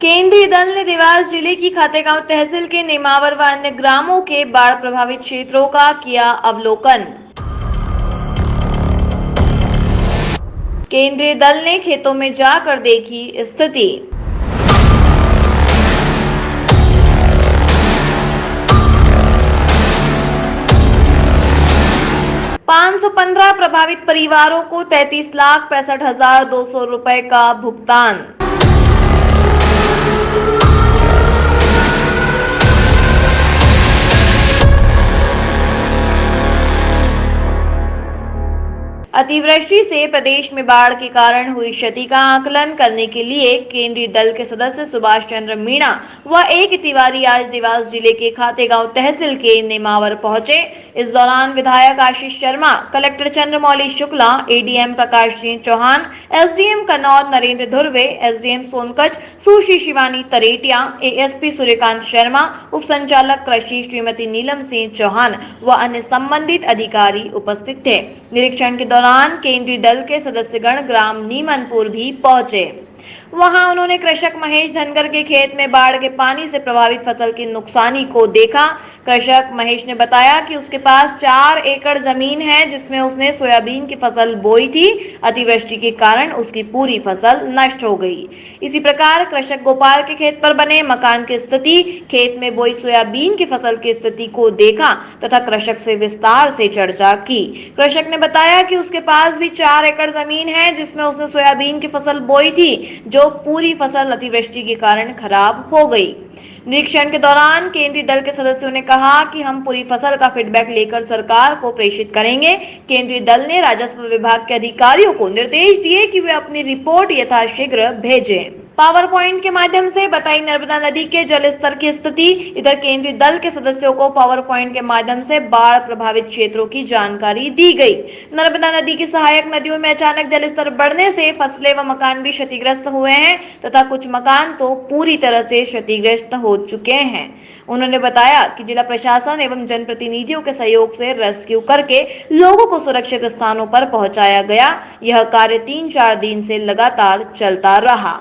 केंद्रीय दल ने देवास जिले की खातेगांव तहसील के नेमावर व अन्य ग्रामों के बाढ़ प्रभावित क्षेत्रों का किया अवलोकन। केंद्रीय दल ने खेतों में जाकर देखी स्थिति। ₹515 प्रभावित परिवारों को 33,65,200 रुपए का भुगतान। अतिवृष्टि से प्रदेश में बाढ़ के कारण हुई क्षति का आकलन करने के लिए केंद्रीय दल के सदस्य सुभाष चंद्र मीणा व एक तिवारी आज देवास जिले के खातेगांव तहसील के नेमावर पहुंचे। इस दौरान विधायक Ashish Sharma, collector Chandramouli Shukla, ADM Prakash Singh Chauhan, SDM Kannauj Narendra Dhurve, SDM सोनकच सुश्री शिवानी तरेटिया, एएसपी सूर्यकांत शर्मा, उप संचालक कृषि श्रीमती नीलम सिंह चौहान व अन्य संबंधित अधिकारी उपस्थित थे। निरीक्षण के दौरान केंद्रीय दल के सदस्यगण ग्राम नीमनपुर भी पहुंचे। वहां उन्होंने कृषक महेश धनगर के खेत में बाढ़ के पानी से प्रभावित फसल की नुकसानी को देखा। कृषक महेश ने बताया कि उसके पास 4 एकड़ जमीन है जिसमें उसने सोयाबीन की फसल बोई थी। अतिवृष्टि के कारण उसकी पूरी फसल नष्ट हो गई। इसी प्रकार कृषक गोपाल के खेत पर बने मकान की स्थिति, खेत में बोई सोयाबीन की फसल की स्थिति को देखा तथा कृषक से विस्तार से चर्चा की। कृषक ने बताया कि उसके पास भी 4 एकड़ जमीन है जिसमें उसने सोयाबीन की फसल बोई थी, जो पूरी फसल अतिवृष्टि के कारण खराब हो गई। निरीक्षण के दौरान केंद्रीय दल के सदस्यों ने कहा कि हम पूरी फसल का फीडबैक लेकर सरकार को प्रेषित करेंगे। केंद्रीय दल ने राजस्व विभाग के अधिकारियों को निर्देश दिए कि वे अपनी रिपोर्ट यथाशीघ्र भेजें। पावर पॉइंट के माध्यम से बताई नर्मदा नदी के जल स्तर की स्थिति। इधर केंद्रीय दल के सदस्यों को पावर पॉइंट के माध्यम से बाढ़ प्रभावित क्षेत्रों की जानकारी दी गई। नर्मदा नदी की सहायक नदियों में अचानक जल स्तर बढ़ने से फसलें व मकान भी क्षतिग्रस्त हुए हैं तथा कुछ मकान तो पूरी तरह से क्षतिग्रस्त हो चुके हैं। उन्होंने बताया कि जिला प्रशासन एवं जनप्रतिनिधियों के सहयोग से रेस्क्यू करके लोगों को सुरक्षित स्थानों पर पहुंचाया गया। यह कार्य 3-4 दिन से लगातार चलता रहा।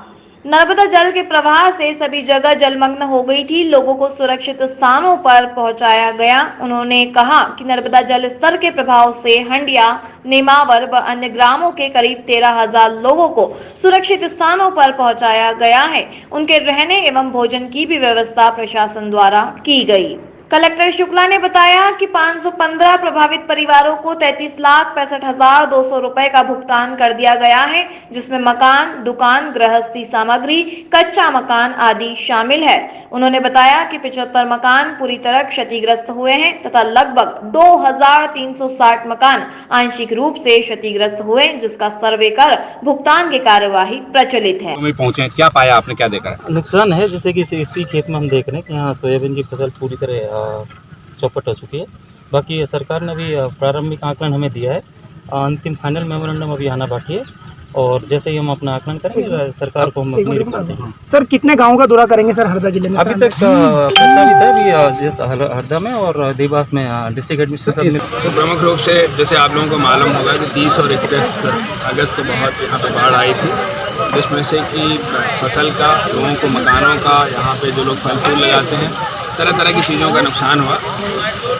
नर्मदा जल के प्रवाह से सभी जगह जलमग्न हो गई थी। लोगों को सुरक्षित स्थानों पर पहुंचाया गया। उन्होंने कहा कि नर्मदा जल स्तर के प्रभाव से हंडिया, नेमावर व अन्य ग्रामों के करीब 13,000 लोगों को सुरक्षित स्थानों पर पहुंचाया गया है। उनके रहने एवं भोजन की भी व्यवस्था प्रशासन द्वारा की गई। कलेक्टर शुक्ला ने बताया कि 515 प्रभावित परिवारों को 33,65,200 रुपए का भुगतान कर दिया गया है, जिसमें मकान, दुकान, गृहस्थी सामग्री, कच्चा मकान आदि शामिल है। उन्होंने बताया कि 75 मकान पूरी तरह क्षतिग्रस्त हुए हैं तथा लगभग 2,360 मकान आंशिक रूप से क्षतिग्रस्त हुए, जिसका सर्वे कर भुगतान की कार्यवाही प्रचलित है। पहुंचे, क्या पाया आपने, क्या देखा? नुकसान है, जैसे कि इसी खेत में हम देख रहे हैं कि यहाँ सोयाबीन की फसल पूरी तरह चौपट हो चुकी है। बाकी सरकार ने भी प्रारंभिक आकलन हमें दिया है, अंतिम फाइनल मेमोरेंडम अभी आना बाकी है और जैसे ही हम अपना आकलन करेंगे सरकार को हम अपनी रिपोर्ट देंगे। सर कितने गाँव का दौरा करेंगे सर हरदा जिले में? अभी तक प्रस्तावित है अभी जैसे हरदा में और देवास में डिस्ट्रिक्ट एडमिनिस्ट्रेशन में। तो प्रमुख रूप से जैसे आप लोगों को मालूम होगा कि 30 और 31 अगस्त को बहुत यहाँ पर बाढ़ आई थी, जिसमें से कि फसल का, लोगों को मकानों का, यहाँ पे जो लोग फल फूल लगाते हैं, तरह तरह की चीज़ों का नुकसान हुआ।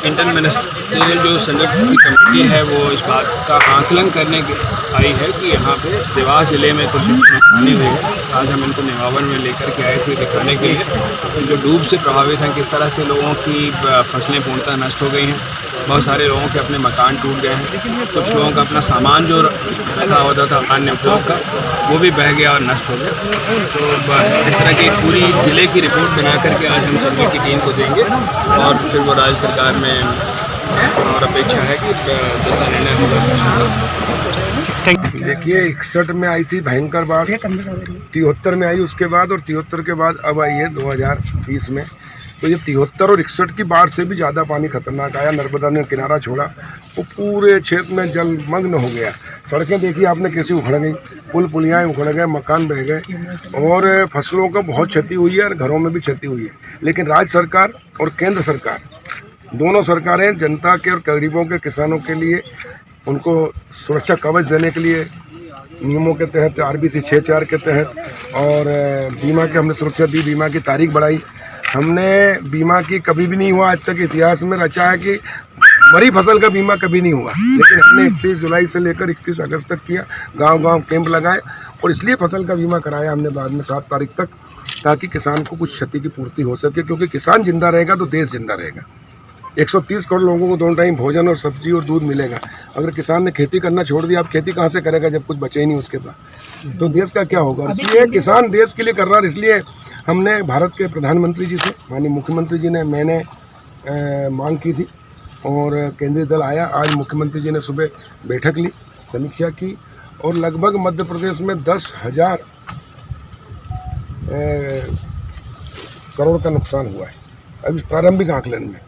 इंटर मिनिस्ट्रियल जो संगठन की कमेटी है वो इस बात का आकलन करने की आई है कि यहाँ पे देवास जिले में कुछ नुकसानी हुई है। आज हम इनको नेमावर में लेकर के आए थे दिखाने के लिए जो डूब से प्रभावित हैं, किस तरह से लोगों की फसलें पूर्णतः नष्ट हो गई हैं। बहुत सारे लोगों के अपने मकान टूट गए हैं, कुछ लोगों का अपना सामान जो रखा होता था अन्य उपयोग का वो भी बह गया और नष्ट हो गया। तो इस तरह की पूरी ज़िले की रिपोर्ट बना करके आज हम सर्वे की टीम को देंगे और फिर वो राज्य सरकार में और अपेक्षा है कि जैसा निर्णय होगा। देखिए 61 में आई थी भयंकर बाढ़, 73 में आई उसके बाद और 73 के बाद अब आई है 2020 में। तो ये 73 और 61 की बाढ़ से भी ज़्यादा पानी खतरनाक आया। नर्मदा ने किनारा छोड़ा, वो पूरे क्षेत्र में जलमग्न हो गया। सड़कें देखिए आपने कैसी उखड़ गई, पुल पुलियाँ उखड़ गए, मकान बह गए और फसलों का बहुत क्षति हुई है और घरों में भी क्षति हुई है। लेकिन राज्य सरकार और केंद्र सरकार दोनों सरकारें जनता के और गरीबों के, किसानों के लिए उनको सुरक्षा कवच देने के लिए नियमों के तहत, RBC 6(4) के तहत, और बीमा के हमने सुरक्षा दी, बीमा की तारीख बढ़ाई। हमने बीमा की कभी भी नहीं हुआ आज तक इतिहास में रचा है कि मरी फसल का बीमा कभी नहीं हुआ, लेकिन हमने 31 जुलाई से लेकर 31 अगस्त तक किया। गांव-गांव कैंप लगाए और इसलिए फसल का बीमा कराया हमने बाद में 7 तारीख तक, ताकि किसान को कुछ क्षति की पूर्ति हो सके, क्योंकि किसान जिंदा रहेगा तो देश जिंदा रहेगा। 130 करोड़ लोगों को 2 टाइम भोजन और सब्जी और दूध मिलेगा। अगर किसान ने खेती करना छोड़ दिया, अब खेती कहाँ से करेगा जब कुछ बचे ही नहीं उसके पास, तो देश का क्या होगा। इसलिए किसान देश के लिए कर रहा है। इसलिए हमने भारत के प्रधानमंत्री जी से, माननीय मुख्यमंत्री जी ने, मैंने मांग की थी और केंद्रीय दल आया। आज मुख्यमंत्री जी ने सुबह बैठक ली, समीक्षा की, और लगभग मध्य प्रदेश में 10,000 करोड़ का नुकसान हुआ है अभी प्रारंभिक आकलन में।